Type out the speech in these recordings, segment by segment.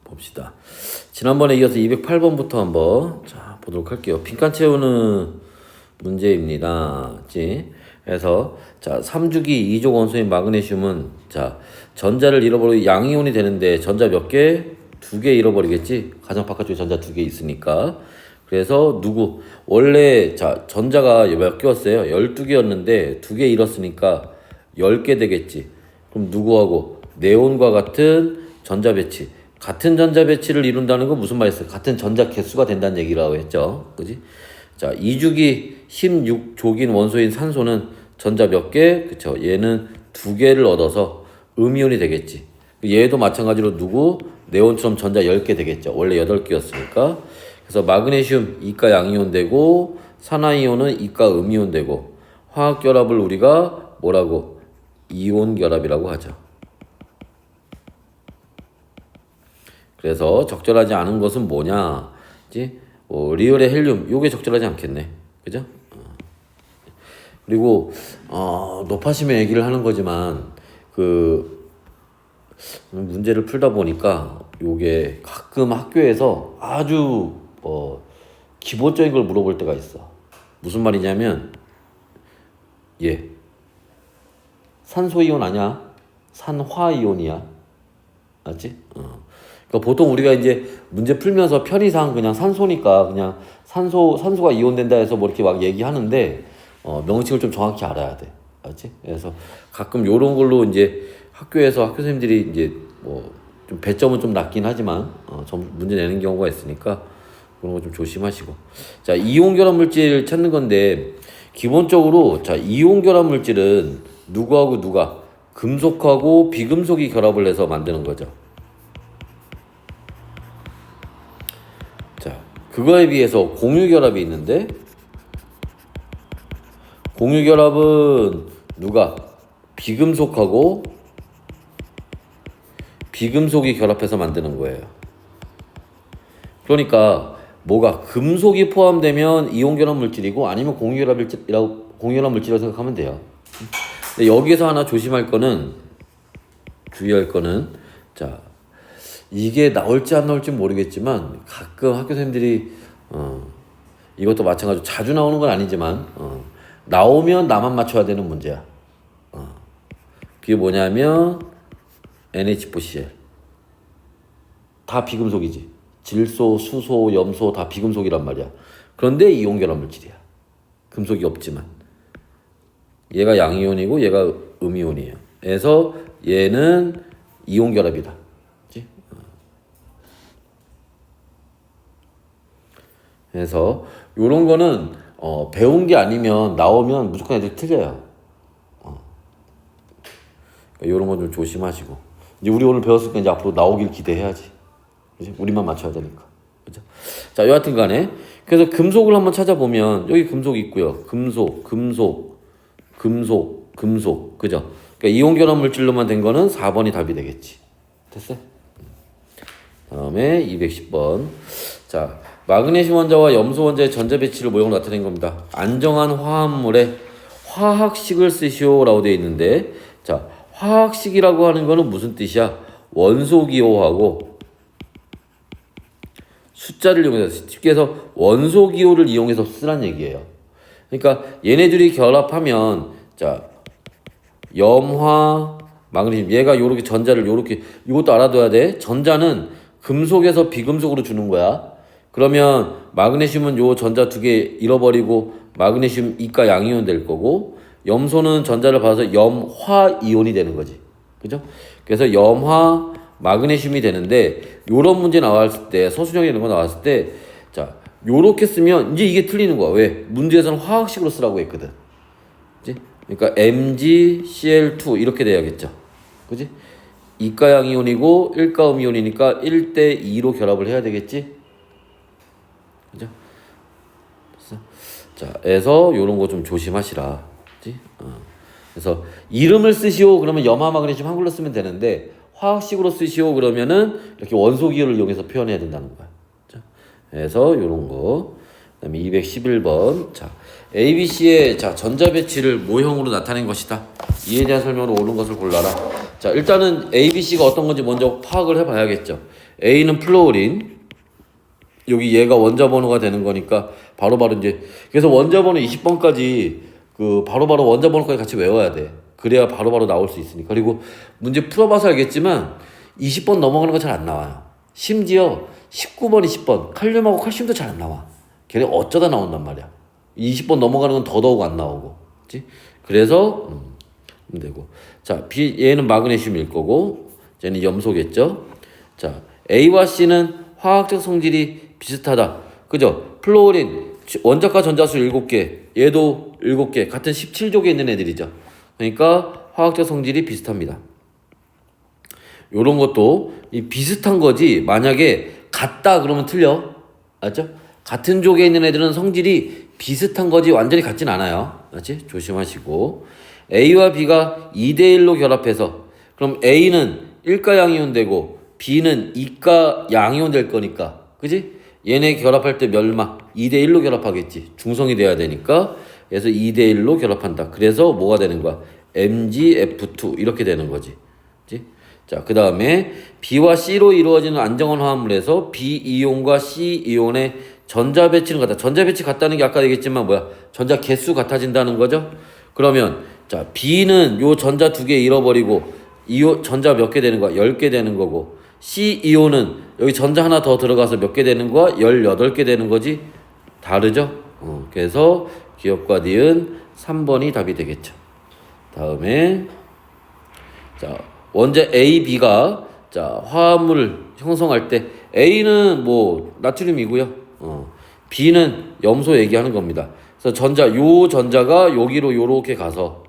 봅시다. 지난번에 이어서 208번부터 한번 자 보도록 할게요. 빈칸 채우는 문제입니다. 그래서 자 3주기 2족 원소인 마그네슘은 자 전자를 잃어버리고 양이온이 되는데 전자 몇 개? 2개 잃어버리겠지? 가장 바깥쪽에 전자 2개 있으니까. 그래서 누구? 원래 자 전자가 몇 개였어요? 12개였는데 2개 잃었으니까 10개 되겠지. 그럼 누구하고? 네온과 같은 전자 배치. 같은 전자 배치를 이룬다는 건 무슨 말이었어요? 같은 전자 개수가 된다는 얘기라고 했죠. 그지? 자, 2주기 16족인 원소인 산소는 전자 몇 개? 그쵸? 얘는 2개를 얻어서 음이온이 되겠지. 얘도 마찬가지로 누구? 네온처럼 전자 10개 되겠죠. 원래 8개였으니까. 그래서 마그네슘 이가 양이온 되고 산화이온은 이가 음이온 되고 화학 결합을 우리가 뭐라고? 이온 결합이라고 하죠. 그래서 적절하지 않은 것은 뭐냐? 리을의 헬륨, 요게 적절하지 않겠네. 그죠? 그리고, 노파심의 얘기를 하는 거지만, 문제를 풀다 보니까, 요게 가끔 학교에서 아주, 기본적인 걸 물어볼 때가 있어. 무슨 말이냐면, 산소이온 아니야? 산화이온이야. 알지? 그러니까 보통 우리가 이제 문제 풀면서 편의상 그냥 산소니까 그냥 산소가 이온된다 해서 뭐 이렇게 막 얘기하는데 명칭을 좀 정확히 알아야 돼. 알지? 그래서 가끔 요런 걸로 이제 학교에서 학교 선생님들이 이제 뭐 좀 배점은 좀 낮긴 하지만 문제 내는 경우가 있으니까 그런 거 좀 조심하시고. 자, 이온 결합 물질 찾는 건데 기본적으로 자, 이온 결합 물질은 누구하고 누가 금속하고 비금속이 결합을 해서 만드는 거죠. 그거에 비해서 공유결합이 있는데 공유결합은 누가? 비금속하고 비금속이 결합해서 만드는 거예요. 그러니까 뭐가 금속이 포함되면 이온결합 물질이고 아니면 공유결합 물질이라고 생각하면 돼요. 근데 여기에서 하나 조심할 거는 주의할 거는 자 이게 나올지 안 나올지 모르겠지만 가끔 학교 선생님들이 이것도 마찬가지로 자주 나오는 건 아니지만 나오면 나만 맞춰야 되는 문제야. 그게 뭐냐면 NH4Cl 다 비금속이지. 질소, 수소, 염소 다 비금속이란 말이야. 그런데 이온 결합 물질이야. 금속이 없지만 얘가 양이온이고 얘가 음이온이에요. 그래서 얘는 이온 결합이다. 그래서 요런 거는 배운 게 아니면 나오면 무조건 애들 틀려요. 그러니까 요런 거 좀 조심하시고 이제 우리 오늘 배웠으니까 이제 앞으로 나오길 기대해야지. 그치? 우리만 맞춰야 되니까. 그죠? 자, 여하튼 간에 그래서 금속을 한번 찾아보면 여기 금속 있고요. 금속. 그죠? 그러니까 이온 결합 물질로만 된 거는 4번이 답이 되겠지. 됐어요? 다음에 210번. 자, 마그네슘 원자와 염소 원자의 전자 배치를 모형으로 나타낸 겁니다. 안정한 화합물에 화학식을 쓰시오라고 되어 있는데, 자, 화학식이라고 하는 거는 무슨 뜻이야? 원소 기호하고 숫자를 이용해서 쉽게 해서 원소 기호를 이용해서 쓰란 얘기예요. 그러니까 얘네들이 결합하면 자, 염화 마그네슘 얘가 요렇게 전자를 요렇게 이것도 알아둬야 돼. 전자는 금속에서 비금속으로 주는 거야. 그러면 마그네슘은 요 전자 2개 잃어버리고 마그네슘 이가 양이온 될 거고 염소는 전자를 받아서 염화이온이 되는 거지. 그죠? 그래서 염화 마그네슘이 되는데 요런 문제 나왔을 때 서술형 이런 거 나왔을 때 자, 요렇게 쓰면 이제 이게 틀리는 거야. 왜? 문제에서는 화학식으로 쓰라고 했거든. 그치? 그러니까 MgCl2 이렇게 돼야겠죠. 그지? 이가 양이온이고 1가 음이온이니까 1대2로 결합을 해야 되겠지? 그죠? 자, 그래서 요런 거 좀 조심하시라. 그치? 그래서 이름을 쓰시오 그러면 염화 마그네슘 한글로 쓰면 되는데 화학식으로 쓰시오 그러면은 이렇게 원소 기호를 이용해서 표현해야 된다는 거야. 그죠? 그래서 요런 거. 그다음에 211번. 자, ABC의 자, 전자 배치를 모형으로 나타낸 것이다. 이에 대한 설명으로 옳은 것을 골라라. 자, 일단은 A, B, C가 어떤 건지 먼저 파악을 해봐야겠죠. A는 플로우린. 여기 얘가 원자 번호가 되는 거니까 바로바로 이제 그래서 원자 번호 20번까지 그 바로바로 원자 번호까지 같이 외워야 돼. 그래야 바로바로 나올 수 있으니까. 그리고 문제 풀어봐서 알겠지만 20번 넘어가는 거 잘 안 나와요. 심지어 19번, 20번 칼륨하고 칼슘도 잘 안 나와. 걔네 어쩌다 나온단 말이야. 20번 넘어가는 건 더더욱 안 나오고. 그치? 그래서 되고. 자, B 얘는 마그네슘일 거고 얘는 염소겠죠. 자, A와 C는 화학적 성질이 비슷하다. 그죠? 플로우린 원자과 전자수 7개, 얘도 7개, 같은 17족에 있는 애들이죠. 그러니까 화학적 성질이 비슷합니다. 요런 것도 이 비슷한 거지 만약에 같다 그러면 틀려. 알죠? 같은 족에 있는 애들은 성질이 비슷한 거지 완전히 같진 않아요. 알지? 조심하시고 A와 B가 2대1로 결합해서 그럼 A는 1가 양이온 되고 B는 2가 양이온 될 거니까 그지? 얘네 결합할 때 멸마 2대1로 결합하겠지. 중성이 돼야 되니까 그래서 2대1로 결합한다. 그래서 뭐가 되는 거야? MgF2 이렇게 되는 거지. 그치? 자, 그 다음에 B와 C로 이루어지는 안정원 화합물에서 B이온과 C이온의 전자 배치는 같다. 전자 배치 같다는 게 아까 얘기했지만 뭐야? 전자 개수 같아진다는 거죠? 그러면 자, B는 요 전자 2개 잃어버리고 이온 전자 몇 개 되는 거야? 10개 되는 거고 C이온은 여기 전자 하나 더 들어가서 몇 개 되는 거야? 18개 되는 거지? 다르죠? 그래서 기억과 니은 3번이 답이 되겠죠. 다음에 자, 원자 A, B가 자, 화합물을 형성할 때 A는 뭐 나트륨이고요. B는 염소 얘기하는 겁니다. 그래서 요 전자가 여기로 요렇게 가서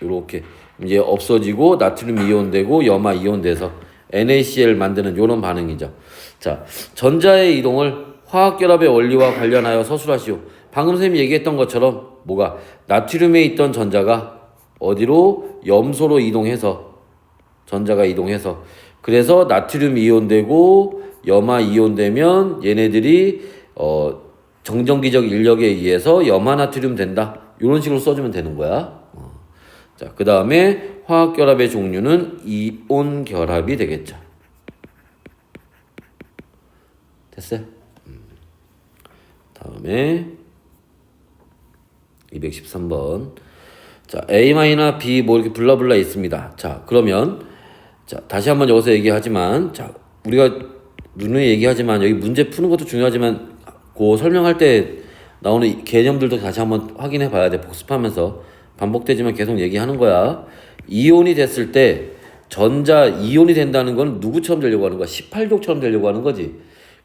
요렇게 이제 없어지고 나트륨 이온되고 염화 이온돼서 NaCl 만드는 요런 반응이죠. 자, 전자의 이동을 화학결합의 원리와 관련하여 서술하시오. 방금 선생님이 얘기했던 것처럼 뭐가 나트륨에 있던 전자가 어디로 염소로 이동해서 전자가 이동해서 그래서 나트륨 이온되고 염화 이온되면 얘네들이 정전기적 인력에 의해서 염화 나트륨 된다. 이런 식으로 써주면 되는 거야. 자, 그 다음에 화학결합의 종류는 이온 결합이 되겠죠. 됐어요? 다음에 213번. 자, A- B 뭐 이렇게 블라블라 있습니다. 자, 그러면 자, 다시 한번 여기서 얘기하지만 자, 우리가 누누이 얘기하지만 여기 문제 푸는 것도 중요하지만 그 설명할 때 나오는 개념들도 다시 한번 확인해 봐야 돼. 복습하면서 반복되지만 계속 얘기하는 거야. 이온이 됐을 때 전자 이온이 된다는 건 누구처럼 되려고 하는 거야? 18족처럼 되려고 하는 거지.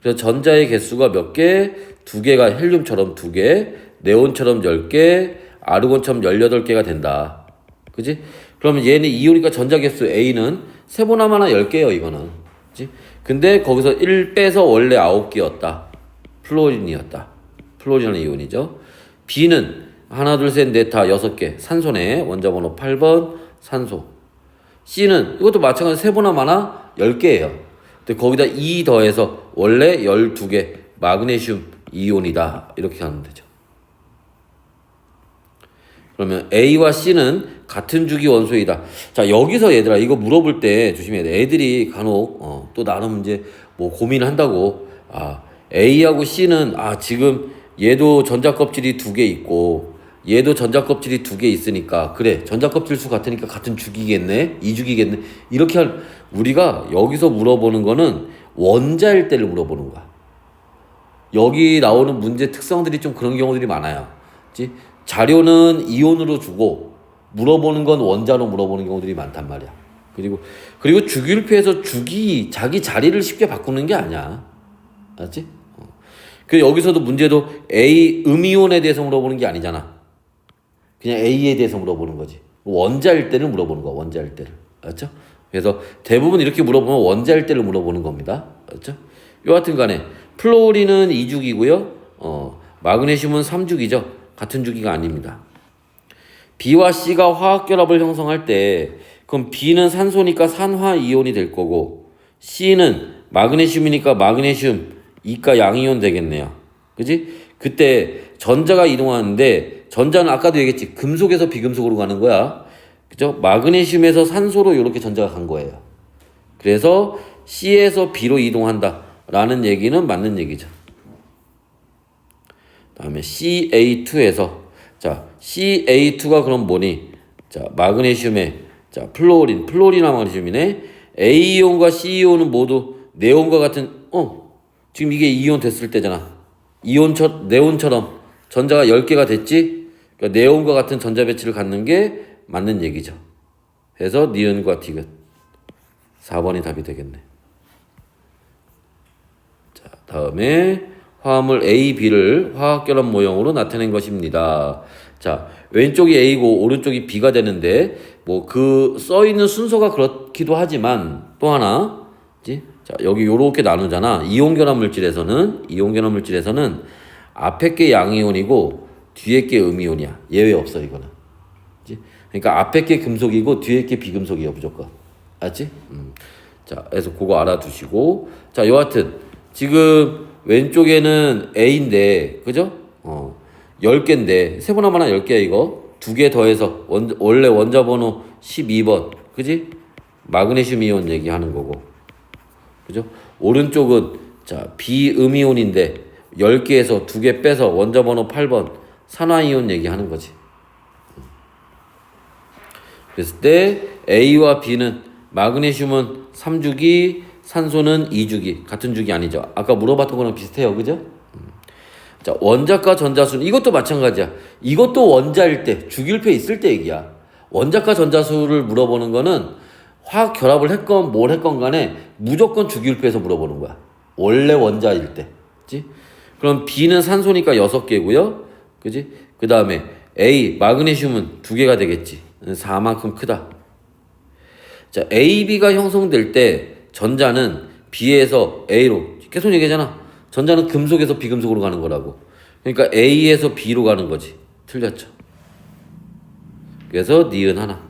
그래서 전자의 개수가 몇 개? 2개가 헬륨처럼 2개, 네온처럼 10개, 아르곤처럼 18개가 된다. 그지? 그러면 얘는 이온이니까 전자 개수 A는 세보나마나 10개예요, 이거는. 그지? 근데 거기서 1 빼서 원래 9개였다. 플로린이었다. 플로린이라는 이온이죠. B는 하나, 둘, 셋, 넷, 다 6개. 산소네. 원자 번호 8번 산소. C는 이것도 마찬가지로 세보나마나 10개예요. 근데 거기다 2 더해서 원래 12개 마그네슘 이온이다. 이렇게 하면 되죠. 그러면 A와 C는 같은 주기 원소이다. 자, 여기서 얘들아 이거 물어볼 때 조심해야 돼. 애들이 간혹 또 나름 이제 뭐 고민을 한다고. A하고 C는 지금 얘도 전자 껍질이 2개 있고 얘도 전자 껍질이 2개 있으니까 그래 전자 껍질 수 같으니까 같은 주기겠네 2주기겠네 이렇게 우리가 여기서 물어보는 거는 원자일 때를 물어보는 거야. 여기 나오는 문제 특성들이 좀 그런 경우들이 많아요. 그치? 자료는 이온으로 주고 물어보는 건 원자로 물어보는 경우들이 많단 말이야. 그리고 주기율표에서 자기 자리를 쉽게 바꾸는 게 아니야. 알았지? 그 여기서도 문제도 A 음이온에 대해서 물어보는 게 아니잖아. 그냥 A에 대해서 물어보는 거지. 원자일 때를 물어보는 거야. 원자일 때를. 알았죠? 그래서 대부분 이렇게 물어보면 원자일 때를 물어보는 겁니다. 알았죠? 여하튼 간에 플로우린은 2주기고요. 마그네슘은 3주기죠. 같은 주기가 아닙니다. B와 C가 화학결합을 형성할 때 그럼 B는 산소니까 산화이온이 될 거고 C는 마그네슘이니까 마그네슘 이가 양이온 되겠네요. 그지? 그때 전자가 이동하는데 전자는 아까도 얘기했지. 금속에서 비금속으로 가는 거야. 그죠? 마그네슘에서 산소로 이렇게 전자가 간 거예요. 그래서 C에서 B로 이동한다 라는 얘기는 맞는 얘기죠. 다음에 CA2에서 자 CA2가 그럼 뭐니? 자 마그네슘에 자 플로린과 마그네슘이네. A이온과 C이온은 모두 네온과 같은 지금 이게 이온 됐을 때잖아. 네온처럼 전자가 10개가 됐지? 그러니까 네온과 같은 전자 배치를 갖는 게 맞는 얘기죠. 그래서 니은과 디귿 4번이 답이 되겠네. 자, 다음에 화합물 A, B를 화학결합 모형으로 나타낸 것입니다. 자, 왼쪽이 A고 오른쪽이 B가 되는데 뭐 그 써 있는 순서가 그렇기도 하지만 또 하나, 그치? 자, 여기 요렇게 나누잖아. 이온결합 물질에서는 앞에 게 양이온이고 뒤에 게 음이온이야. 예외 없어 이거는. 그치? 그러니까 앞에 게 금속이고 뒤에 게 비금속이야 무조건. 알지? 자, 그래서 그거 알아두시고 자, 여하튼 지금 왼쪽에는 A인데 그죠? 10개인데 세분화만 한 10개야 이거. 2개 더해서 원래 원자 번호 12번. 그지? 마그네슘 이온 얘기하는 거고. 그죠? 오른쪽은 자, 비음이온인데 10개에서 2개 빼서 원자 번호 8번 산화이온 얘기하는 거지. 그랬을 때 A와 B는 마그네슘은 3주기, 산소는 2주기. 같은 주기 아니죠. 아까 물어봤던 거랑 비슷해요. 그죠? 자, 원자과 전자수는 이것도 마찬가지야. 이것도 원자일 때, 주기율표에 있을 때 얘기야. 원자과 전자수를 물어보는 거는 화학 결합을 했건 뭘 했건 간에 무조건 주기율표에서 물어보는 거야. 원래 원자일 때. 그치? 그럼 B는 산소니까 6개고요. 그지? 그 다음에 A, 마그네슘은 2개가 되겠지. 4만큼 크다. 자, AB가 형성될 때 전자는 B에서 A로 계속 얘기하잖아. 전자는 금속에서 비금속으로 가는 거라고. 그러니까 A에서 B로 가는 거지. 틀렸죠. 그래서 니은 하나.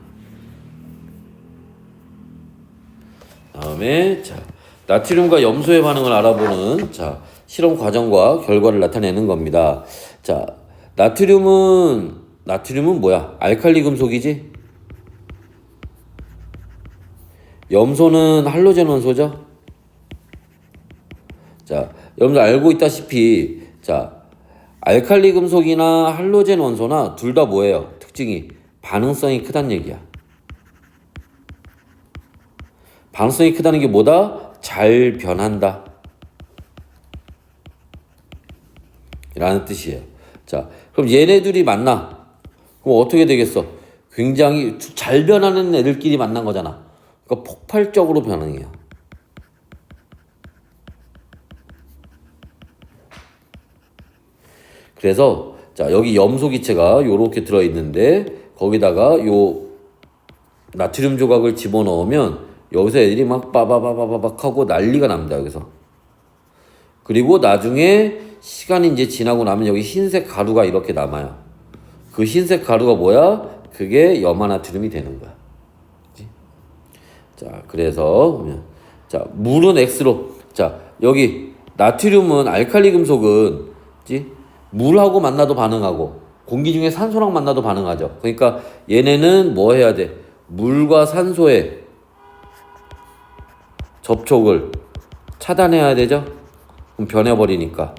다음에 자, 나트륨과 염소의 반응을 알아보는 자, 실험 과정과 결과를 나타내는 겁니다. 자, 나트륨은 뭐야? 알칼리 금속이지? 염소는 할로젠 원소죠? 자, 여러분들 알고 있다시피 자, 알칼리 금속이나 할로젠 원소나 둘 다 뭐예요? 특징이 반응성이 크다는 얘기야. 반응성이 크다는 게 뭐다? 잘 변한다 라는 뜻이에요. 자, 그럼 얘네들이 만나. 그럼 어떻게 되겠어? 굉장히 잘 변하는 애들끼리 만난 거잖아. 그러니까 폭발적으로 변해요. 그래서 자, 여기 염소 기체가 요렇게 들어 있는데 거기다가 요 나트륨 조각을 집어넣으면 여기서 애들이 막 빠바바바박 하고 난리가 납니다. 여기서. 그리고 나중에 시간이 이제 지나고 나면 여기 흰색 가루가 이렇게 남아요. 그 흰색 가루가 뭐야? 그게 염화나트륨이 되는 거야. 그치? 자, 그래서 자, 물은 X로. 자, 여기 나트륨은 알칼리 금속은 그치? 물하고 만나도 반응하고 공기 중에 산소랑 만나도 반응하죠. 그러니까 얘네는 뭐 해야 돼? 물과 산소의 접촉을 차단해야 되죠? 그럼 변해버리니까.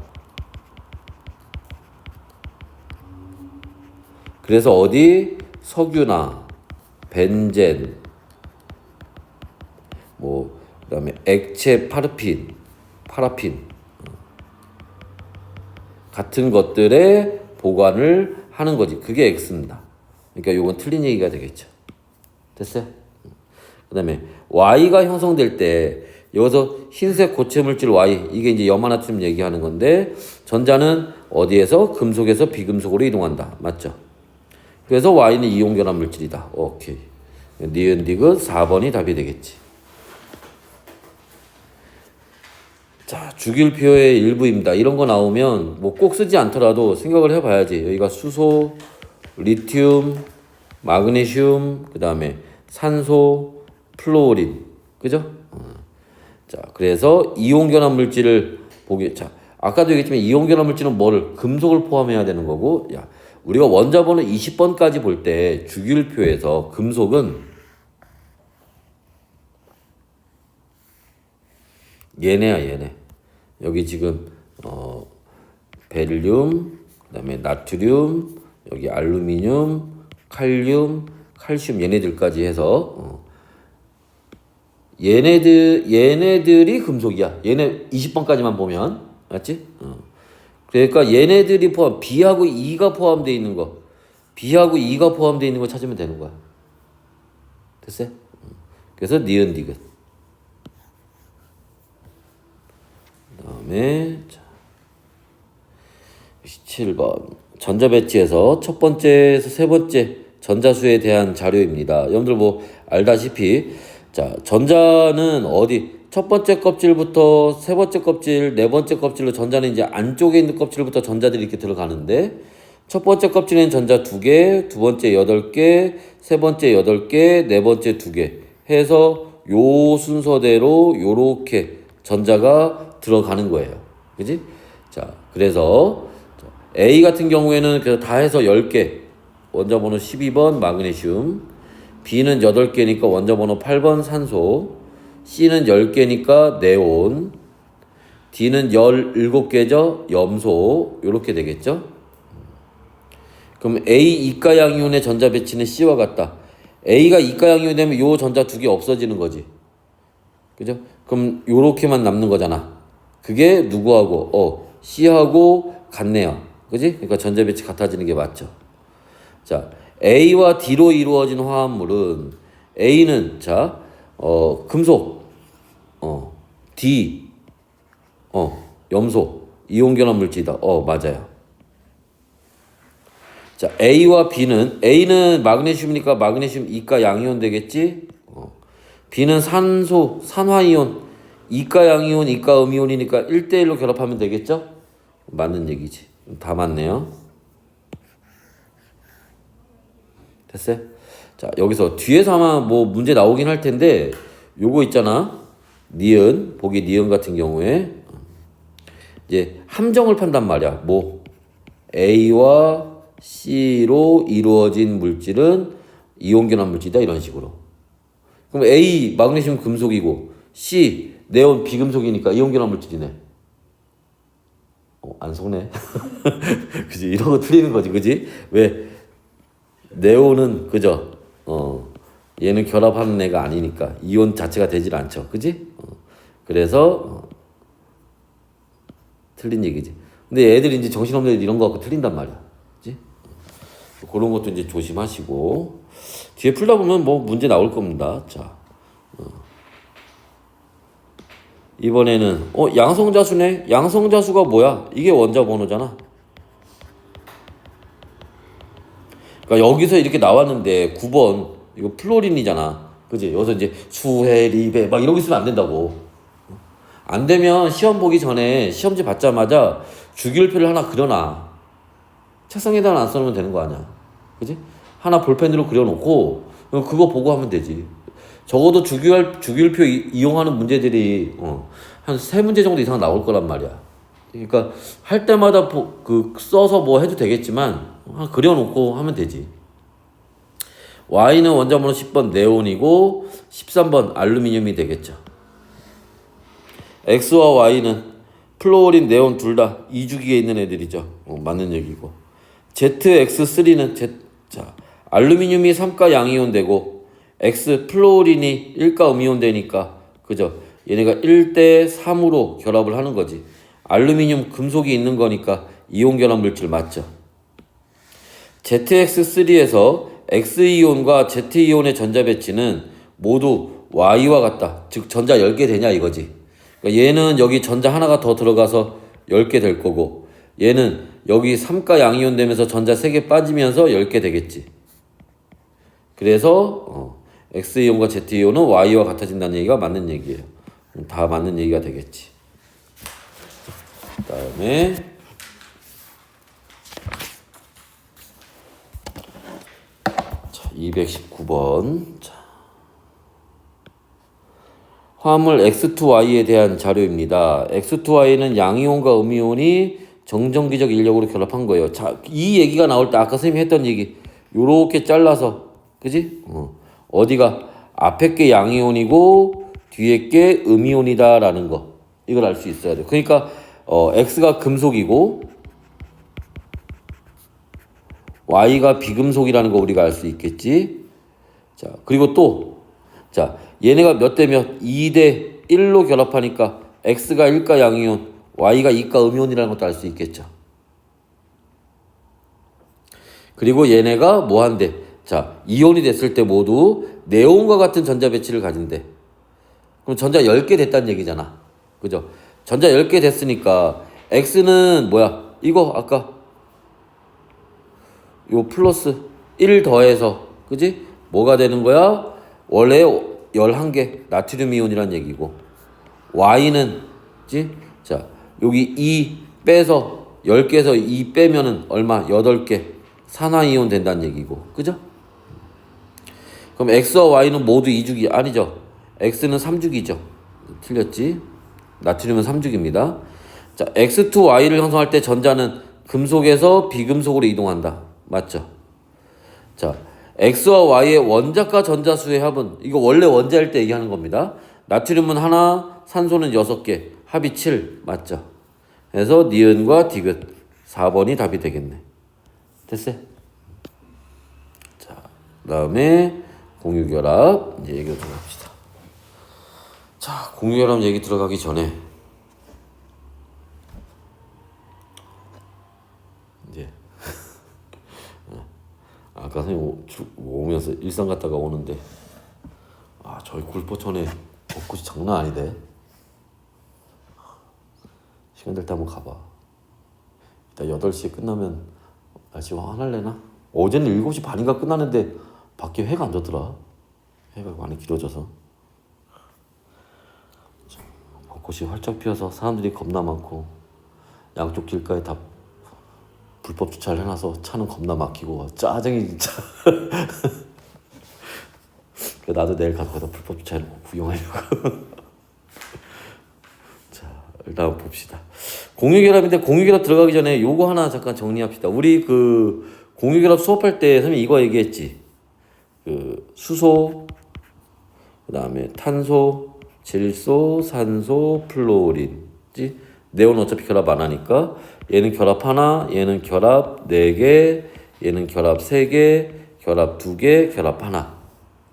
그래서 어디? 석유나 벤젠 뭐 그다음에 액체 파라핀 같은 것들의 보관을 하는 거지. 그게 X입니다. 그러니까 요건 틀린 얘기가 되겠죠. 됐어요? 그 다음에 Y가 형성될 때 여기서 흰색 고체 물질 Y 이게 이제 염화나트륨 얘기하는 건데 전자는 어디에서? 금속에서 비금속으로 이동한다. 맞죠? 그래서 Y는 이온결합 물질이다. 오케이. 니은 디귿 4번이 답이 되겠지. 자, 주기율표의 일부입니다. 이런 거 나오면 뭐 꼭 쓰지 않더라도 생각을 해봐야지. 여기가 수소, 리튬, 마그네슘, 그 다음에 산소, 플로린, 그죠? 자, 그래서 이온결합 물질을 보게. 자, 아까도 얘기했지만 이온결합 물질은 뭐를? 금속을 포함해야 되는 거고, 야, 우리가 원자번호 20번까지 볼 때 주기율표에서 금속은 얘네야 얘네. 여기 지금 베릴륨, 그다음에 나트륨, 여기 알루미늄, 칼륨, 칼슘 얘네들까지 해서 얘네들이 금속이야. 얘네 20번까지만 보면 맞지? 그러니까 얘네들이 B하고 E가 포함되어 있는 거, B하고 E가 포함되어 있는 거 찾으면 되는 거야. 됐어요? 그래서 니은 디귿. 그다음에 7번 전자 배치에서 첫 번째에서 세 번째 전자수에 대한 자료입니다. 여러분들 뭐 알다시피 자 전자는 어디 첫 번째 껍질부터 세 번째 껍질, 네 번째 껍질로 전자는 이제 안쪽에 있는 껍질부터 전자들이 이렇게 들어가는데 첫 번째 껍질에는 전자 2개, 두 번째 8개, 세 번째 8개, 네 번째 2개 해서 요 순서대로 요렇게 전자가 들어가는 거예요. 그지? 자, 그래서 A 같은 경우에는 그래서 다 해서 10개. 원자번호 12번 마그네슘. B는 8개니까 원자번호 8번 산소. C는 10개니까 네온. D는 17개죠. 염소. 요렇게 되겠죠? 그럼 A 이가양이온의 전자 배치는 C와 같다. A가 이가양이온이 되면 요 전자 2개 없어지는 거지. 그죠? 그럼 요렇게만 남는 거잖아. 그게 누구하고? C하고 같네요. 그지? 그러니까 전자 배치 같아지는 게 맞죠. 자, A와 D로 이루어진 화합물은 A는 금속, D, 염소, 이온결합 물질이다. 맞아요. 자, A와 B는 A는 마그네슘이니까 마그네슘 이가 양이온 되겠지? B는 산소, 산화이온, 이가 양이온, 이가 음이온이니까 1대1로 결합하면 되겠죠? 맞는 얘기지. 다 맞네요. 됐어요? 자, 여기서 뒤에서 아마 뭐 문제 나오긴 할 텐데 요거 있잖아. 니은, 보기 니은 같은 경우에 이제 함정을 판단 말이야. 뭐 A와 C로 이루어진 물질은 이온결합 물질이다 이런 식으로. 그럼 A 마그네슘 금속이고 C 네온 비금속이니까 이온결합 물질이네. 안 속네. 그지? 이런 거 틀리는 거지, 그지? 왜? 네온은 그죠? 얘는 결합하는 애가 아니니까 이온 자체가 되질 않죠, 그지? 그래서 틀린 얘기지. 근데 애들이 이제 정신없는 애들 이런 거 갖고 틀린단 말이야, 그지? 그런 것도 이제 조심하시고 뒤에 풀다 보면 뭐 문제 나올 겁니다. 자, 이번에는 양성자수네. 양성자수가 뭐야? 이게 원자 번호잖아. 그러니까 여기서 이렇게 나왔는데 9번 이거 플로린이잖아. 그지? 여기서 이제 수해, 리베 막 이러고 있으면 안 된다고. 안 되면 시험 보기 전에 시험지 받자마자 주기율표를 하나 그려놔. 책상에다 안 써놓으면 되는 거 아니야. 그지? 하나 볼펜으로 그려놓고 그거 보고 하면 되지. 적어도 주기율표 이용하는 문제들이 한 3문제 정도 이상 나올 거란 말이야. 그러니까 할 때마다 써서 뭐 해도 되겠지만 그려놓고 하면 되지. Y는 원자번호 10번 네온이고 13번 알루미늄이 되겠죠. X와 Y는 플로린, 네온 둘 다 2주기에 있는 애들이죠. 맞는 얘기고. ZX3는 알루미늄이 3가 양이온 되고 X 플로린이 1가 음이온 되니까 그죠? 얘네가 1대 3으로 결합을 하는 거지. 알루미늄 금속이 있는 거니까 이온 결합 물질 맞죠? ZX3에서 X이온과 Z이온의 전자 배치는 모두 Y와 같다. 즉 전자 10개 되냐 이거지. 그러니까 얘는 여기 전자 하나가 더 들어가서 10개 될 거고 얘는 여기 3가 양이온 되면서 전자 3개 빠지면서 10개 되겠지. 그래서 X이온과 Z이온은 Y와 같아진다는 얘기가 맞는 얘기예요. 다 맞는 얘기가 되겠지. 그 다음에 219번 화합물 X2Y에 대한 자료입니다. X2Y는 양이온과 음이온이 정전기적 인력으로 결합한 거예요. 자, 이 얘기가 나올 때 아까 선생님이 했던 얘기 요렇게 잘라서 그지? 어디가 앞에 게 양이온이고 뒤에 게 음이온이다라는 거 이걸 알 수 있어야 돼. 그러니까 X가 금속이고 Y가 비금속이라는 거 우리가 알 수 있겠지. 자, 그리고 또 자, 얘네가 몇 대 몇? 2대 1로 결합하니까 X가 1가 양이온, Y가 2가 음이온이라는 것도 알 수 있겠죠. 그리고 얘네가 뭐 한대? 자, 이온이 됐을 때 모두 네온과 같은 전자 배치를 가진대. 그럼 전자 10개 됐다는 얘기잖아. 그죠? 전자 10개 됐으니까 X는 뭐야? 이거 아까 요 플러스 1 더해서 그지? 뭐가 되는 거야? 원래 11개 나트륨 이온이란 얘기고 Y는 그지? 자, 여기 2 빼서 10개에서 2 빼면은 얼마? 8개 산화이온 된다는 얘기고 그죠? 그럼 X와 Y는 모두 2주기 아니죠? X는 3주기죠. 틀렸지? 나트륨은 3주기입니다. 자, X2Y를 형성할 때 전자는 금속에서 비금속으로 이동한다. 맞죠? 자, X와 Y의 원자과 전자수의 합은 이거 원래 원자일 때 얘기하는 겁니다. 나트륨은 하나, 산소는 6개, 합이 7. 맞죠? 그래서 니은과 디귿 4번이 답이 되겠네. 됐어요? 자, 그다음에 공유결합 이제 얘기를 들어갑시다. 자, 공유결합 얘기 들어가기 전에 이제 아까 선생님 오면서 일산 갔다가 오는데 저희 굴포천에 벚꽃이 장난 아니대. 시간 될 때 한번 가봐. 이따 8시에 끝나면 날씨 화날래나? 어제는 7시 반인가 끝나는데 밖에 해가 안 졌더라. 해가 많이 길어져서 벚꽃이 활짝 피어서 사람들이 겁나 많고 양쪽 길가에 다 불법 주차를 해놔서 차는 겁나 막히고 짜증이 진짜. 나도 내일 가서 거기다 불법 주차해놓고 구경하려고. 자, 일단 봅시다. 공유결합인데 공유결합 들어가기 전에 요거 하나 잠깐 정리합시다. 우리 그 공유결합 수업할 때 선생님이 이거 얘기했지. 그 수소, 그 다음에 탄소, 질소, 산소, 플로린지. 네온 어차피 결합 안 하니까 얘는 결합 하나, 얘는 결합 4개, 얘는 결합 3개, 결합 2개, 결합 하나.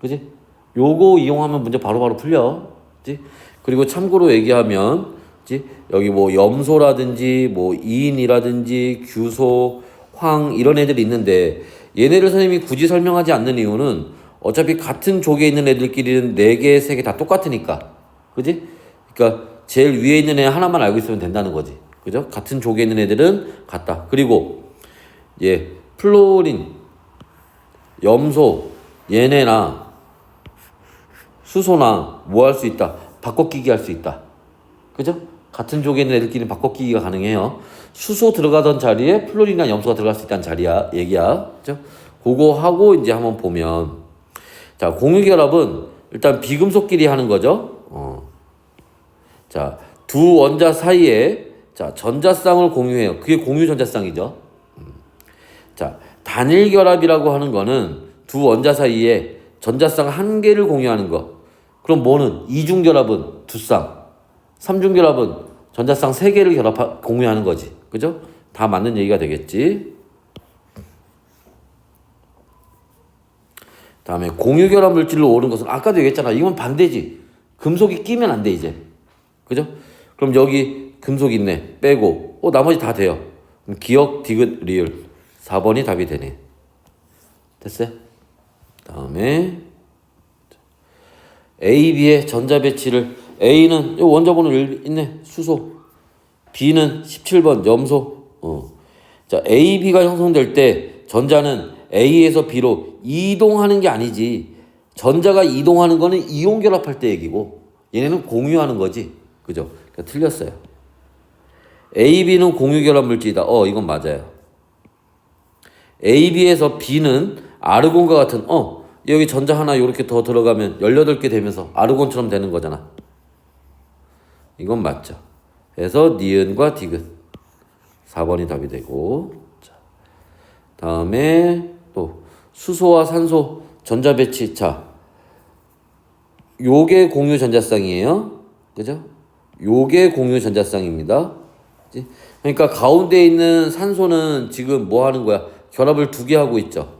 그지? 요거 이용하면 문제 바로바로 풀려. 그지? 그리고 참고로 얘기하면 그지? 여기 뭐 염소라든지 뭐 이인이라든지 규소, 황 이런 애들이 있는데 얘네를 선생님이 굳이 설명하지 않는 이유는 어차피 같은 족에 있는 애들끼리는 4개, 3개 다 똑같으니까. 그지? 그러니까 제일 위에 있는 애 하나만 알고 있으면 된다는 거지. 그죠? 같은 족에 있는 애들은 같다. 그리고 플로린, 염소, 얘네나 수소나 뭐 할 수 있다? 바꿔끼기 할 수 있다. 그죠? 같은 족에 있는 애들끼리 바꿔끼기가 가능해요. 수소 들어가던 자리에 플로린이나 염소가 들어갈 수 있다는 자리야, 얘기야. 그죠? 그거 하고 이제 한번 보면 자, 공유결합은 일단 비금속끼리 하는 거죠. 자, 두 원자 사이에 자, 전자쌍을 공유해요. 그게 공유 전자쌍이죠. 자, 단일 결합이라고 하는 거는 두 원자 사이에 전자쌍 한 개를 공유하는 거. 그럼 뭐는 이중 결합은 두 쌍, 삼중 결합은 전자쌍 세 개를 공유하는 거지. 그죠? 다 맞는 얘기가 되겠지. 다음에 공유 결합 물질로 오는 것은 아까도 얘기했잖아. 이건 반대지. 금속이 끼면 안 돼 이제. 그죠? 그럼 여기 금속 있네. 빼고 나머지 다 돼요. 그럼 기억, 디귿, 리을 4번이 답이 되네. 됐어요? 다음에 A, B의 전자 배치를 A는 원자번호 있네. 수소. B는 17번 염소. 자, A, B가 형성될 때 전자는 A에서 B로 이동하는 게 아니지. 전자가 이동하는 거는 이온 결합할 때 얘기고 얘네는 공유하는 거지. 그죠? 그러니까 틀렸어요. A, B는 공유 결합 물질이다. 이건 맞아요. A, B에서 B는 아르곤과 같은 여기 전자 하나 이렇게 더 들어가면 18개 되면서 아르곤처럼 되는 거잖아. 이건 맞죠. 그래서 니은과 디귿 4번이 답이 되고. 자, 다음에 또 수소와 산소 전자 배치. 자, 요게 공유 전자쌍이에요. 그죠? 요게 공유 전자쌍입니다. 그치? 그러니까 가운데 있는 산소는 지금 뭐 하는 거야? 결합을 2개 하고 있죠.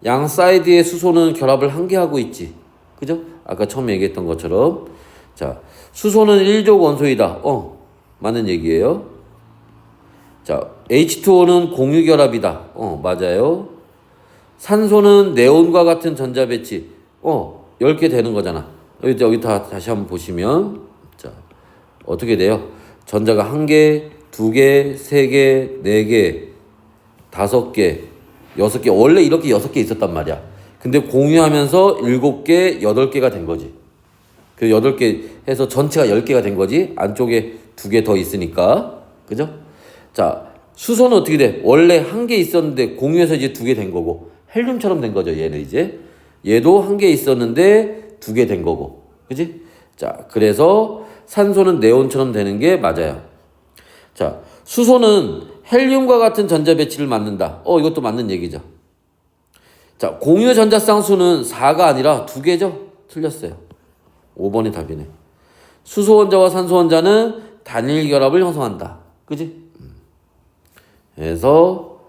양 사이드의 수소는 결합을 1개 하고 있지. 그죠? 아까 처음에 얘기했던 것처럼. 자, 수소는 1족 원소이다. 맞는 얘기예요. 자, H2O는 공유 결합이다. 맞아요. 산소는 네온과 같은 전자 배치. 10개 되는 거잖아. 여기 다시 한번 보시면, 자, 어떻게 돼요? 전자가 1개, 2개, 3개, 4개, 5개, 6개. 원래 이렇게 6개 있었단 말이야. 근데 공유하면서 7개, 8개가 된 거지. 그 8개 해서 전체가 10개가 된 거지. 안쪽에 2개 더 있으니까. 그죠? 자, 수소는 어떻게 돼? 원래 1개 있었는데 공유해서 이제 2개 된 거고. 헬륨처럼 된 거죠, 얘는 이제. 얘도 1개 있었는데 2개 된 거고. 그지? 자, 그래서 산소는 네온처럼 되는 게 맞아요. 자, 수소는 헬륨과 같은 전자 배치를 맞는다. 이것도 맞는 얘기죠. 자, 공유 전자쌍수는 4가 아니라 2개죠? 틀렸어요. 5번이 답이네. 수소 원자와 산소 원자는 단일 결합을 형성한다. 그지? 그래서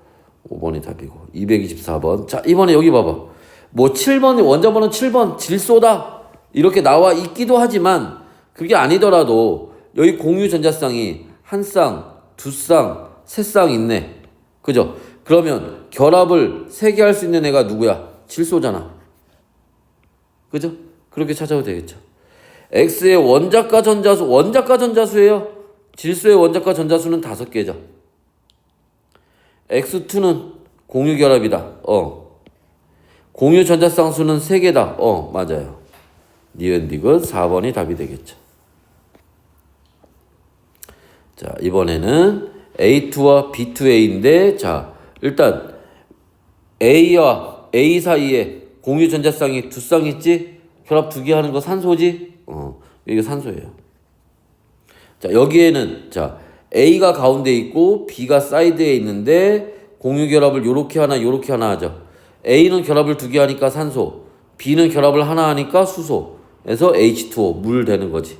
5번이 답이고 224번. 자, 이번에 여기 봐봐. 뭐 7번 원자번호 7번 질소다 이렇게 나와 있기도 하지만 그게 아니더라도 여기 공유 전자쌍이 한 쌍, 두 쌍, 세 쌍 있네. 그죠? 그러면 결합을 3개 할 수 있는 애가 누구야? 질소잖아. 그죠? 그렇게 찾아도 되겠죠. X의 원자과 전자수, 원자과 전자수예요. 질소의 원자과 전자수는 5개죠. X2는 공유 결합이다. 공유 전자쌍수는 3개다. 맞아요. 니은디귿 4번이 답이 되겠죠. 자, 이번에는 A2와 B2A인데, 자, 일단 A와 A 사이에 공유 전자쌍이 2쌍 있지? 결합 2개 하는 거 산소지? 이게 산소예요. 자, 여기에는 자, A가 가운데 있고 B가 사이드에 있는데 공유 결합을 요렇게 하나 요렇게 하나 하죠. A는 결합을 2개 하니까 산소, B는 결합을 하나 하니까 수소. 그래서 H2O 물 되는 거지.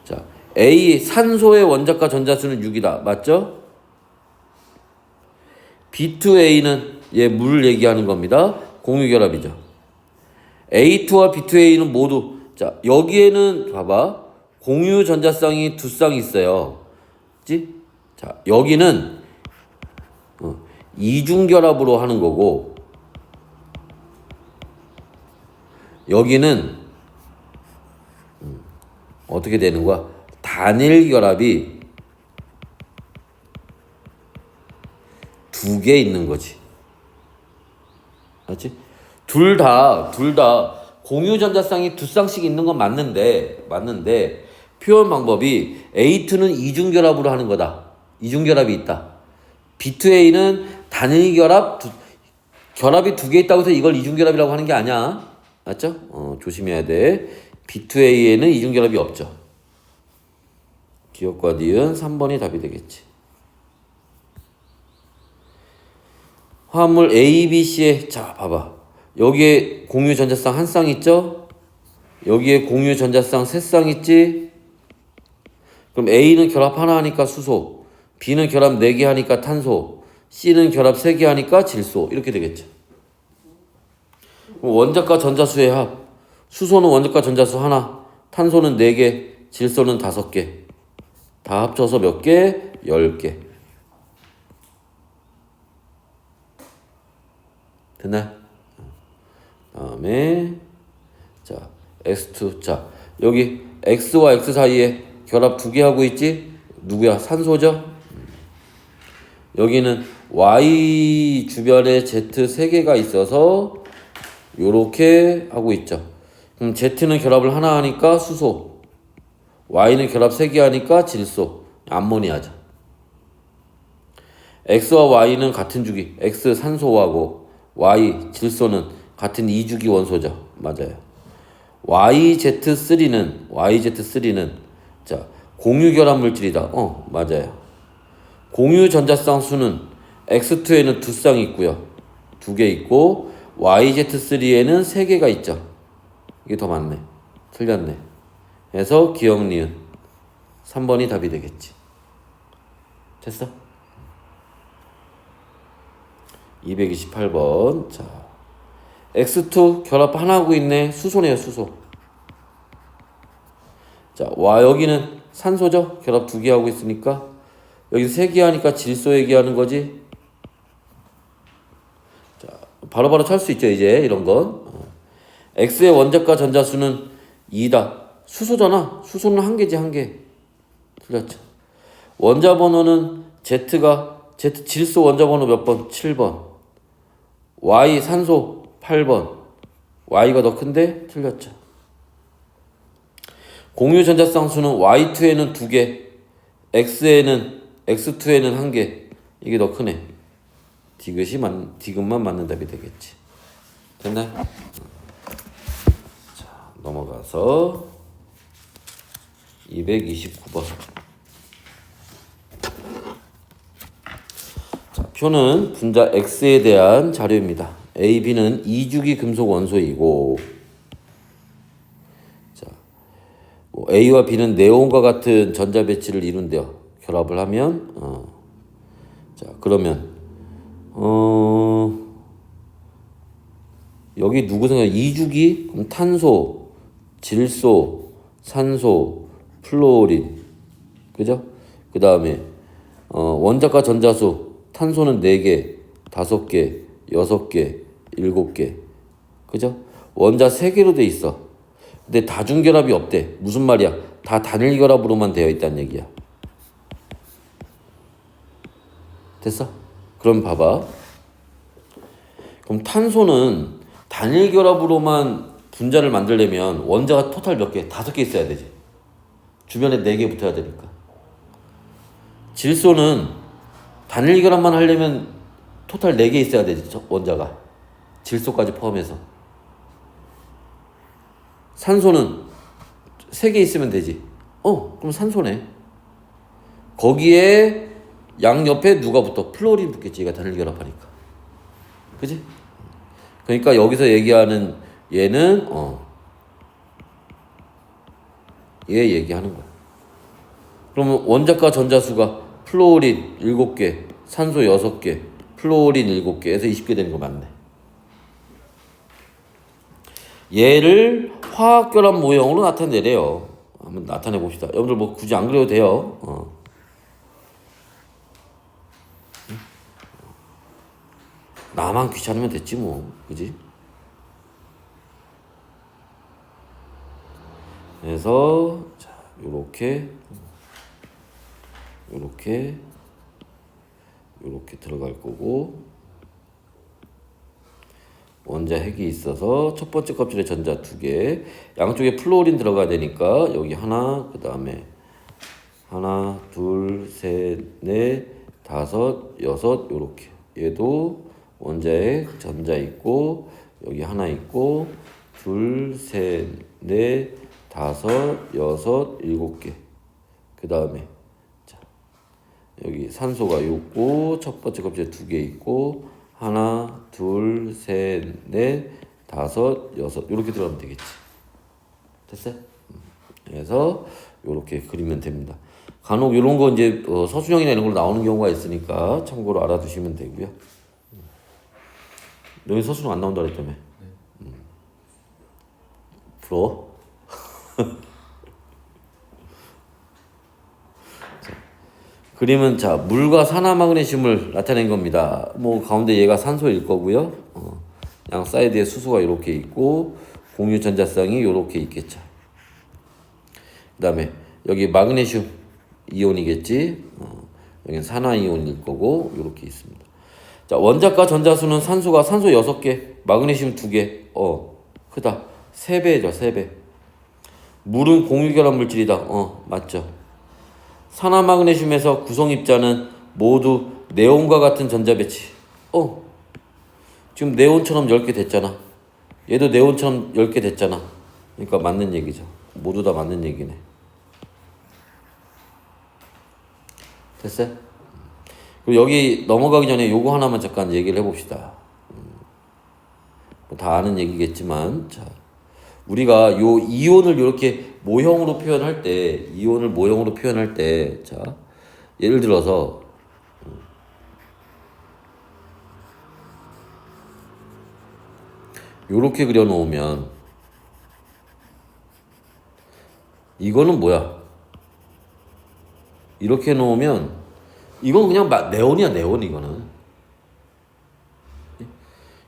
자, A 산소의 원자과 전자수는 6이다. 맞죠? B2A는 얘 물 얘기하는 겁니다. 공유 결합이죠. A2와 B2A는 모두 자, 여기에는 봐봐. 공유 전자쌍이 2쌍이 있어요. 그치? 자, 여기는 이중 결합으로 하는 거고 여기는 어떻게 되는 거야? 단일 결합이 2개 있는 거지. 맞지? 둘 다 공유 전자쌍이 2쌍씩 있는 건 맞는데 표현 방법이 A2는 이중 결합으로 하는 거다. 이중 결합이 있다. B2A는 단일 결합 결합이 2개 있다고 해서 이걸 이중 결합이라고 하는 게 아니야. 맞죠? 조심해야 돼. B2A에는 이중 결합이 없죠. 기억과 니은 3번이 답이 되겠지. 화합물 A, B, C에 자 봐봐. 여기에 공유 전자쌍 한 쌍 있죠? 여기에 공유 전자쌍 3쌍 있지? 그럼 A는 결합 하나 하니까 수소, B는 결합 4개 하니까 탄소, C는 결합 3개 하니까 질소. 이렇게 되겠죠. 원자과 전자수의 합. 수소는 원자과 전자수 하나, 탄소는 4개, 질소는 5개. 다 합쳐서 몇 개? 10개. 됐나요? 다음에 자, X2. 자, 여기 X와 X 사이에 결합 2개 하고 있지? 누구야? 산소죠? 여기는 Y 주변에 Z 3개가 있어서 요렇게 하고 있죠. 그럼 Z는 결합을 하나 하니까 수소, Y는 결합 3개 하니까 질소, 암모니아죠. X와 Y는 같은 주기, X 산소하고 Y 질소는 같은 2주기 원소죠. 맞아요. YZ3는 자, 공유 결합 물질이다. 맞아요. 공유 전자쌍수는 X2에는 2쌍이 있고요. 2개 있고 YZ3에는 3개가 있죠. 이게 더 많네. 틀렸네. 그래서 기억 니은 3번이 답이 되겠지. 됐어? 228번. 자, X2 결합 하나 하고 있네. 수소네요, 수소. 자, 여기는 산소죠. 결합 2개 하고 있으니까 여기 3개 하니까 질소 얘기하는 거지. 자, 바로바로 찰 수 있죠, 이제 이런 건. X의 원자과 전자수는 2다. 수소잖아. 수소는 1개지, 1개. 틀렸죠. 원자 번호는 Z 질소 원자 번호 몇 번? 7번. Y 산소 8번. Y가 더 큰데? 틀렸죠. 공유 전자쌍수는 Y2에는 2개, X2에는 1개. 이게 더 크네. 디귿만 맞는 답이 되겠지. 됐나요? 자, 넘어가서 229번. 자, 표는 분자 X에 대한 자료입니다. A, B는 2주기 금속 원소이고, 자, A와 B는 네온과 같은 전자 배치를 이룬대요. 결합을 하면, 자, 그러면 여기 누구 생각? 2주기? 그럼 탄소, 질소, 산소, 플로린, 그죠? 그 다음에 원자과 전자수, 탄소는 4개, 5개, 6개, 7개, 그죠? 원자 3개로 돼 있어. 근데 다중결합이 없대. 무슨 말이야? 다 단일 결합으로만 되어 있다는 얘기야. 됐어? 그럼 봐봐. 그럼 탄소는 단일 결합으로만 분자를 만들려면 원자가 토탈 몇 개? 5개 있어야 되지. 주변에 4개 붙어야 되니까. 질소는 단일 결합만 하려면 토탈 4개 있어야 되지, 원자가. 질소까지 포함해서. 산소는 3개 있으면 되지. 그럼 산소네. 거기에 양옆에 누가 붙어? 플로린 붙겠지. 얘가 단일 결합하니까. 그지? 그러니까 여기서 얘기하는 얘는 얘 얘기하는 거야. 그러면 원자과 전자수가 플로린 7개, 산소 6개, 플로린 7개에서 20개 되는 거 맞네. 얘를 화학결합 모형으로 나타내래요. 한번 나타내 봅시다. 여러분들 뭐 굳이 안 그려도 돼요. 나만 귀찮으면 됐지 뭐, 그지? 그래서 자, 요렇게 들어갈 거고, 원자 핵이 있어서 첫 번째 껍질에 전자 2개, 양쪽에 플로린 들어가야 되니까 여기 하나, 그 다음에 하나, 둘, 셋, 넷, 다섯, 여섯, 요렇게. 얘도 원자핵 전자 있고 여기 하나 있고 둘, 셋, 넷, 다섯, 여섯, 7개. 그 다음에 자 여기 산소가 있고 첫 번째 껍질에 2개 있고 하나, 둘, 셋, 넷, 다섯, 여섯 이렇게 들어가면 되겠지. 됐어요? 그래서 이렇게 그리면 됩니다. 간혹 이런 거 이제 서술형이나 이런 걸로 나오는 경우가 있으니까 참고로 알아두시면 되고요. 너희 서술형 안 나온다 그랬다며? 네. 부러워? 자, 그림은 자 물과 산화마그네슘을 나타낸 겁니다. 뭐 가운데 얘가 산소일 거고요. 양 사이드에 수소가 이렇게 있고 공유 전자쌍이 이렇게 있겠죠. 그다음에 여기 마그네슘 이온이겠지. 여기는 산화 이온일 거고 이렇게 있습니다. 자, 원자과 전자수는 산소 6개, 마그네슘 2개. 크다. 3배죠, 3배. 물은 공유결합 물질이다. 맞죠. 산화마그네슘에서 구성입자는 모두 네온과 같은 전자 배치. 지금 네온처럼 10개 됐잖아. 얘도 네온처럼 10개 됐잖아. 그러니까 맞는 얘기죠. 모두 다 맞는 얘기네. 됐어요? 그리고 여기 넘어가기 전에 요거 하나만 잠깐 얘기를 해봅시다. 뭐다 아는 얘기겠지만, 자, 우리가 요 이온을 이렇게 모형으로 표현할 때, 자, 예를 들어서 요렇게 그려놓으면 이거는 뭐야? 이렇게 해놓으면 이건 그냥 네온이야, 네온. 이거는.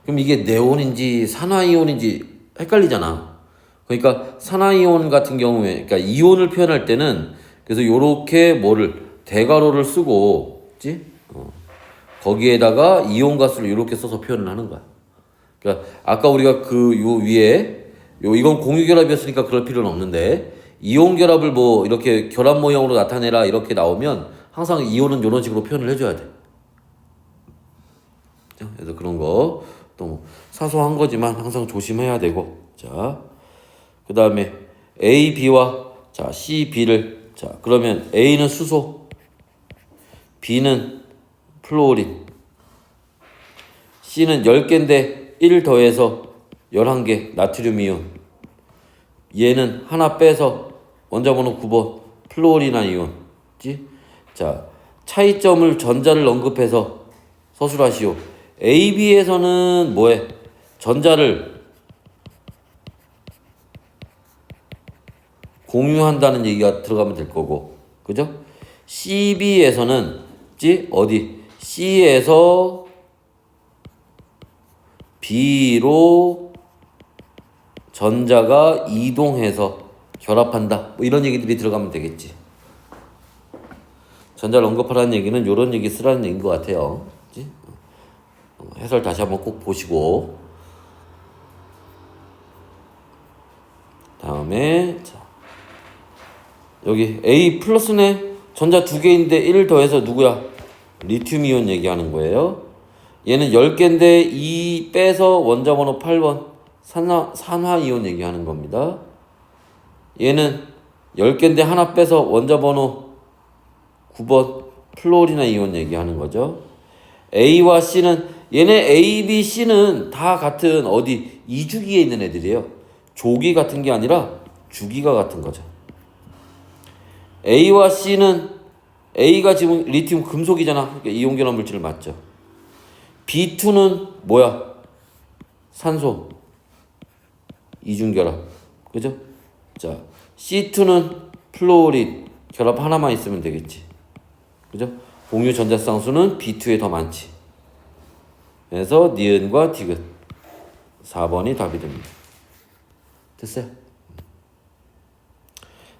그럼 이게 네온인지 산화이온인지 헷갈리잖아. 그러니까 산화이온 같은 경우에, 그러니까 이온을 표현할 때는 그래서 요렇게 뭐를 대괄호를 쓰고, 그치? 거기에다가 이온 가스를 이렇게 써서 표현을 하는 거야. 그러니까 아까 우리가 그 요 위에 이건 공유결합이었으니까 그럴 필요는 없는데, 이온 결합을 뭐 이렇게 결합 모형으로 나타내라 이렇게 나오면 항상 이온은 이런 식으로 표현을 해줘야 돼. 그래서 그런 거 또 사소한 거지만 항상 조심해야 되고. 자, 그 다음에 A, B와 자 C, B를 자 그러면 A는 수소, B는 플루오린, C는 10개인데 1 더해서 11개 나트륨 이온, 얘는 하나 빼서 원자번호 9번 플루오린한 이온. 자, 차이점을 전자를 언급해서 서술하시오. A, B에서는 뭐해? 전자를 공유한다는 얘기가 들어가면 될 거고, 그죠? C, B에서는 어디? C에서 B로 전자가 이동해서 결합한다. 뭐 이런 얘기들이 들어가면 되겠지. 전자를 언급하라는 얘기는 이런 얘기 쓰라는 얘기인 것 같아요. 그치? 해설 다시 한번 꼭 보시고. 다음에 자, 여기 A 플러스네. 전자 2개인데 1 더해서 누구야? 리튬 이온 얘기하는 거예요. 얘는 10개인데 2 빼서 원자번호 8번 산화 이온 얘기하는 겁니다. 얘는 10개인데 하나 빼서 원자번호 9번 플로리나 이온 얘기하는 거죠. A와 C는 얘네 A, B, C는 다 같은 어디 이주기에 있는 애들이에요. 조기 같은 게 아니라 주기가 같은 거죠. A와 C는 A가 지금 리튬 금속이잖아. 그러니까 이온결합 물질을 맞죠. B2는 뭐야? 산소 이중결합. 그죠? 자, C2는 플루오린 결합 하나만 있으면 되겠지. 그죠? 공유 전자쌍수는 B2에 더 많지. 그래서 니은과 디귿 4번이 답이 됩니다. 됐어요?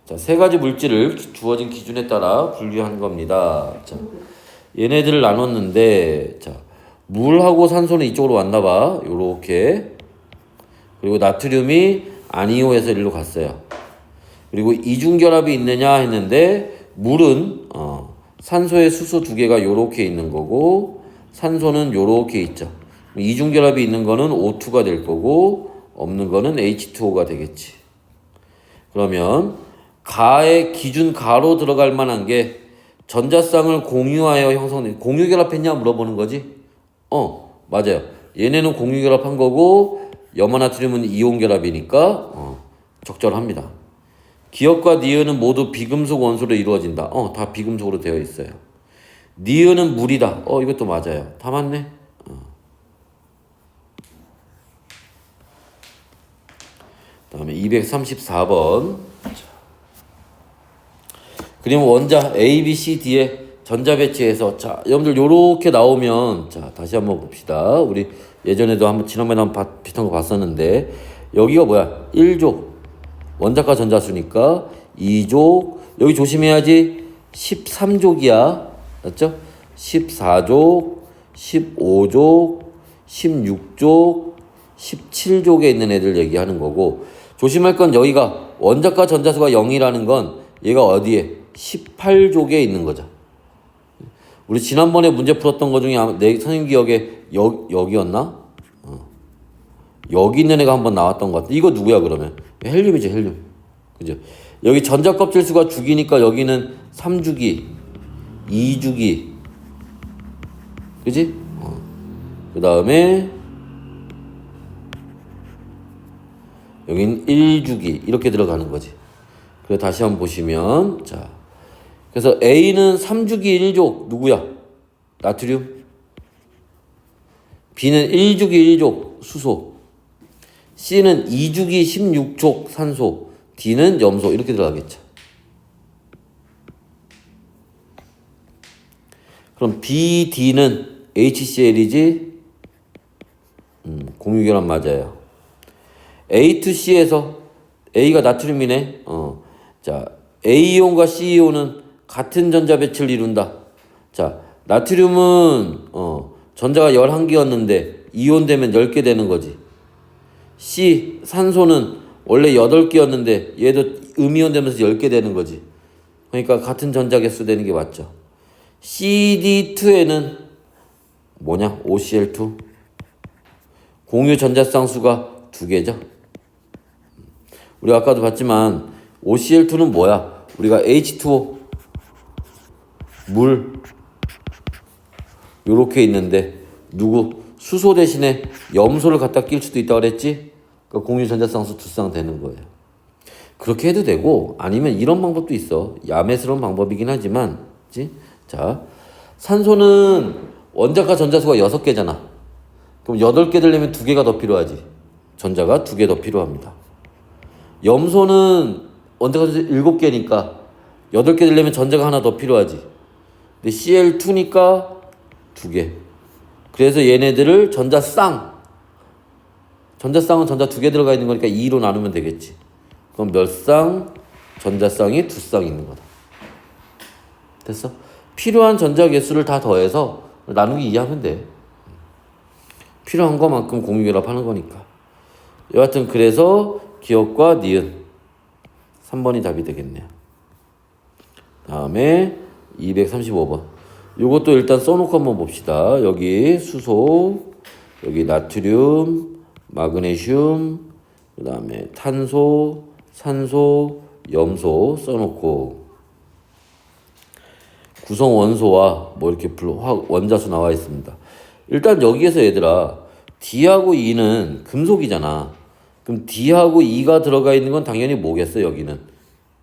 자, 세 가지 물질을 주어진 기준에 따라 분류한 겁니다. 자, 얘네들을 나눴는데, 자, 물하고 산소는 이쪽으로 왔나 봐. 요렇게. 그리고 나트륨이 아니오에서 일로 갔어요. 그리고 이중결합이 있느냐 했는데, 물은 산소의 수소 2개가 요렇게 있는 거고, 산소는 요렇게 있죠. 이중결합이 있는 거는 O2가 될 거고, 없는 거는 H2O가 되겠지. 그러면 가의 기준 가로 들어갈 만한 게 전자쌍을 공유하여 형성된, 공유결합했냐 물어보는 거지? 맞아요. 얘네는 공유결합한 거고 염화나트륨은 이온결합이니까 적절합니다. 기역과 니은은 모두 비금속 원소로 이루어진다. 다 비금속으로 되어 있어요. 니은은 물이다. 이것도 맞아요. 다 맞네. 다음에 234번. 그림 원자 A, B, C, D에 전자 배치해서 자, 여러분들 요렇게 나오면 자, 다시 한번 봅시다. 우리 예전에도 한번 지난번에 한번 비슷한 거 봤었는데 여기가 뭐야? 1족. 원자과 전자수니까 2족. 여기 조심해야지. 13족이야. 맞죠? 14족, 15족, 16족, 17족에 있는 애들 얘기하는 거고, 조심할 건 여기가 원자과 전자수가 0이라는 건 얘가 어디에? 18족에 있는 거죠. 우리 지난번에 문제 풀었던 거 중에 내 선생님 기억에 여기였나? 여기 있는 애가 한번 나왔던 것 같아. 이거 누구야 그러면? 헬륨이지, 헬륨. 그죠? 여기 전자 껍질 수가 주기니까 여기는 3주기, 2주기, 그지? 그 다음에 여긴 1주기 이렇게 들어가는 거지. 그래서 다시 한번 보시면 자, 그래서 A는 3주기 1족 누구야? 나트륨. B는 1주기 1족 수소. C는 2주기 16족 산소. D는 염소 이렇게 들어가겠죠. 그럼 B, D는 HCl이지? 공유결합 맞아요. A to C에서 A가 나트륨이네. 자, A이온과 C이온은 같은 전자 배치를 이룬다. 자, 나트륨은 전자가 11개였는데 이온되면 10개 되는 거지. C, 산소는 원래 8개였는데 얘도 음이온 되면서 10개 되는 거지. 그러니까 같은 전자 개수 되는 게 맞죠. CD2에는 뭐냐? OCl2. 공유 전자쌍수가 2개죠. 우리 아까도 봤지만 OCl2는 뭐야? 우리가 H2O 물 요렇게 있는데 누구? 수소 대신에 염소를 갖다 낄 수도 있다고 그랬지? 그러니까 공유 전자쌍수 2쌍 되는 거예요. 그렇게 해도 되고 아니면 이런 방법도 있어. 야매스러운 방법이긴 하지만 그치? 자, 산소는 원자과 전자수가 6개잖아. 그럼 8개 되려면 2개가 더 필요하지. 전자가 2개 더 필요합니다. 염소는 원자가 7개니까 8개 되려면 전자가 하나 더 필요하지. 근데 Cl2니까 2개. 그래서 얘네들을 전자쌍은 전자 2개 들어가 있는 거니까 2로 나누면 되겠지. 그럼 몇 쌍? 전자쌍이 2쌍 있는 거다. 됐어? 필요한 전자 개수를 다 더해서 나누기 2하면 돼. 필요한 것만큼 공유결합하는 거니까. 여하튼 그래서 기억과 니은 3번이 답이 되겠네요. 다음에 235번. 요것도 일단 써놓고 한번 봅시다. 여기 수소, 여기 나트륨, 마그네슘, 그 다음에 탄소, 산소, 염소 써놓고 구성 원소와 뭐 이렇게 원자수 나와 있습니다. 일단 여기에서 얘들아 D하고 E는 금속이잖아. 그럼 D하고 E가 들어가 있는 건 당연히 뭐겠어? 여기는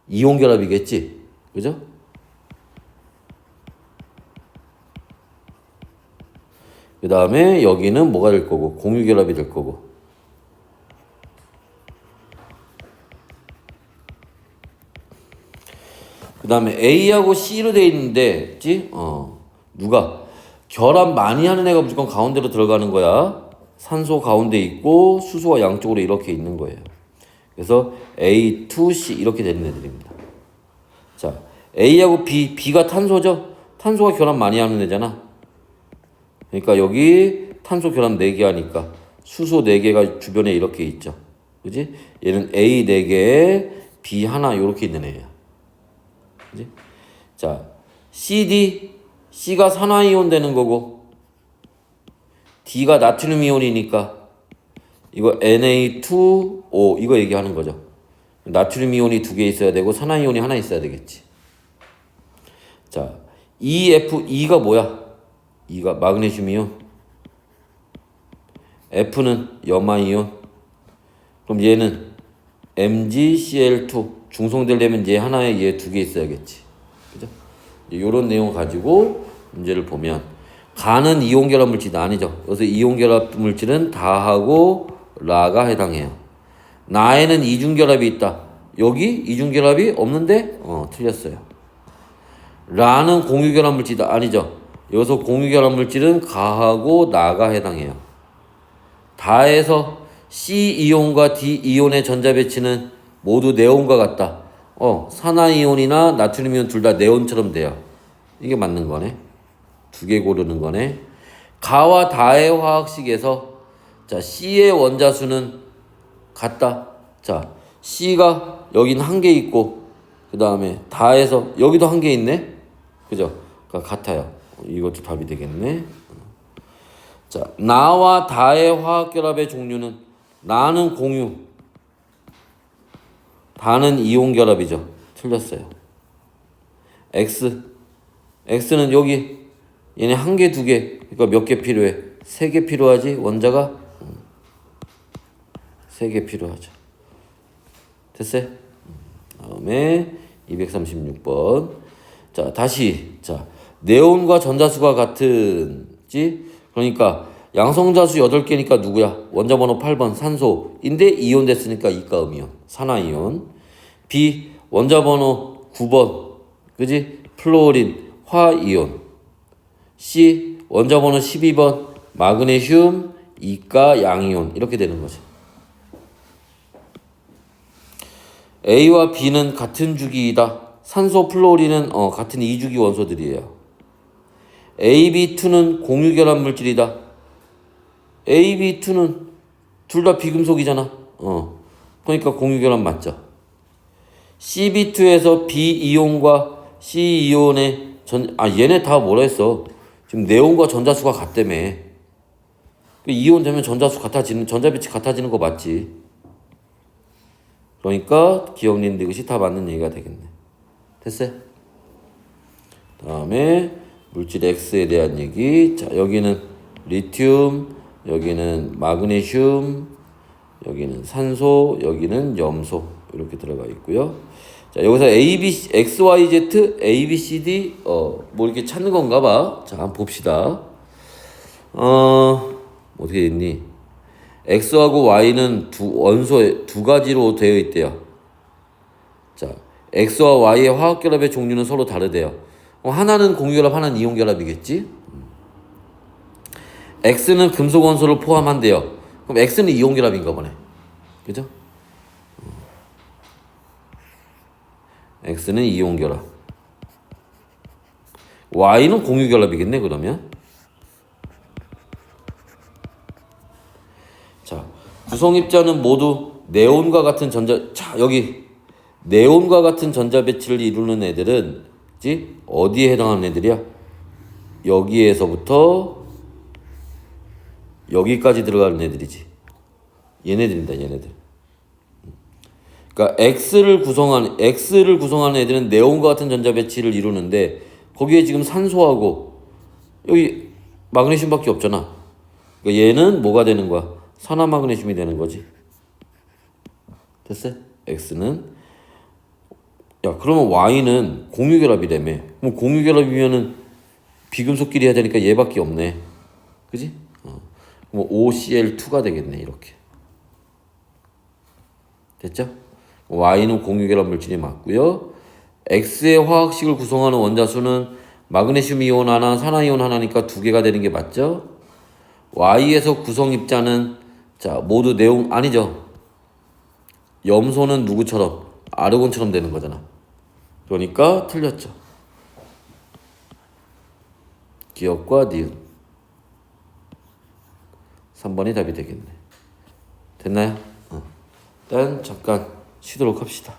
이온 결합이겠지, 그죠? 그 다음에 여기는 뭐가 될 거고 공유 결합이 될 거고. 그 다음에 A하고 C로 돼 있는데, 그치? 누가? 결합 많이 하는 애가 무조건 가운데로 들어가는 거야. 산소 가운데 있고, 수소가 양쪽으로 이렇게 있는 거예요. 그래서 A, 2, C 이렇게 되는 애들입니다. 자, A하고 B, B가 탄소죠? 탄소가 결합 많이 하는 애잖아. 그러니까 여기 탄소 결합 4개 하니까 수소 4개가 주변에 이렇게 있죠. 그지? 얘는 A 4개에 B 하나 이렇게 있는 애야. 그지? 자, C가 산화이온 되는 거고 D가 나트륨 이온이니까 이거 Na2O 이거 얘기하는 거죠. 나트륨 이온이 2개 있어야 되고 산화이온이 하나 있어야 되겠지. 자, E가 뭐야? E가 마그네슘 이온, F는 염화이온. 그럼 얘는 MgCl2 중성되려면 얘 하나에 얘 2개 있어야겠지. 그죠? 요런 내용을 가지고 문제를 보면 가는 이온 결합 물질이 아니죠. 그래서 이온 결합 물질은 다하고 라가 해당해요. 나에는 이중 결합이 있다. 여기 이중 결합이 없는데 틀렸어요. 라는 공유 결합 물질이 아니죠. 여기서 공유 결합 물질은 가하고 나가 해당해요. 다에서 C 이온과 D 이온의 전자 배치는 모두 네온과 같다. 산화이온이나 나트륨 이온 둘 다 네온처럼 돼요. 이게 맞는 거네. 2개 고르는 거네. 가와 다의 화학식에서 자, C의 원자수는 같다. 자, C가 여긴 1개 있고 그 다음에 다에서 여기도 1개 있네. 그죠? 그러니까 같아요. 이것도 답이 되겠네. 자, 나와 다의 화학결합의 종류는 나는 공유, 다는 이온 결합이죠. 틀렸어요. X는 여기 얘네 한 개, 두 개. 그러니까 몇 개 필요해? 세 개 필요하지? 원자가? 세 개 필요하죠. 됐어요? 다음에 236번. 자, 다시. 자, 네온과 전자수가 같은지? 그러니까 양성자수 8개니까 누구야? 원자 번호 8번 산소인데 이온 됐으니까 이가 음이온. 산화이온. B 원자 번호 9번. 그지? 플로린 화이온. C 원자 번호 12번 마그네슘 이가 양이온. 이렇게 되는 거지. A와 B는 같은 주기이다. 산소 플로린은 같은 2주기 원소들이에요. AB2는 공유결합 물질이다. AB2는 둘 다 비금속이잖아. 그러니까 공유결합 맞죠. CB2에서 B이온과 C이온의 얘네 다 뭐라 했어? 지금 네온과 전자수가 같다며. 이온 되면 전자수 같아지는, 전자빛이 같아지는 거 맞지. 그러니까 기억님 이것이 다 맞는 얘기가 되겠네. 됐어요? 다음에 물질 X에 대한 얘기. 자, 여기는 리튬, 여기는 마그네슘, 여기는 산소, 여기는 염소 이렇게 들어가 있고요. 자, 여기서 A, B, X, Y, Z, A, B, C, D 뭐 이렇게 찾는 건가 봐. 자, 한번 봅시다. 어떻게 됐니? X하고 Y는 원소에 두 가지로 되어 있대요. 자, X와 Y의 화학결합의 종류는 서로 다르대요. 하나는 공유결합, 하나는 이온결합이겠지? X는 금속 원소를 포함한대요. 그럼 X는 이온결합인가 보네. 그죠? X는 이온결합. Y는 공유결합이겠네, 그러면. 자, 구성입자는 모두 네온과 같은 자, 여기 네온과 같은 전자 배치를 이루는 애들은 어디에 해당하는 애들이야? 여기에서부터 여기까지 들어가는 애들이지. 얘네들입니다, 얘네들. 그러니까 X를 구성하는 애들은 네온과 같은 전자 배치를 이루는데 거기에 지금 산소하고 여기 마그네슘밖에 없잖아. 그러니까 얘는 뭐가 되는 거야? 산화마그네슘이 되는 거지. 됐어요? X는. 야, 그러면 Y는 공유결합이라며. 그럼 공유결합이면은 비금속끼리 해야 되니까 얘밖에 없네. 그지? 그럼 OCl2가 되겠네, 이렇게. 됐죠? Y는 공유결합 물질이 맞고요. X의 화학식을 구성하는 원자수는 마그네슘 이온 하나, 산화이온 하나니까 두 개가 되는 게 맞죠? Y에서 구성입자는 자, 모두 네온 아니죠. 염소는 누구처럼? 아르곤처럼 되는 거잖아. 그러니까 틀렸죠. 기억과 니은. 3번이 답이 되겠네. 됐나요? 일단 잠깐 쉬도록 합시다.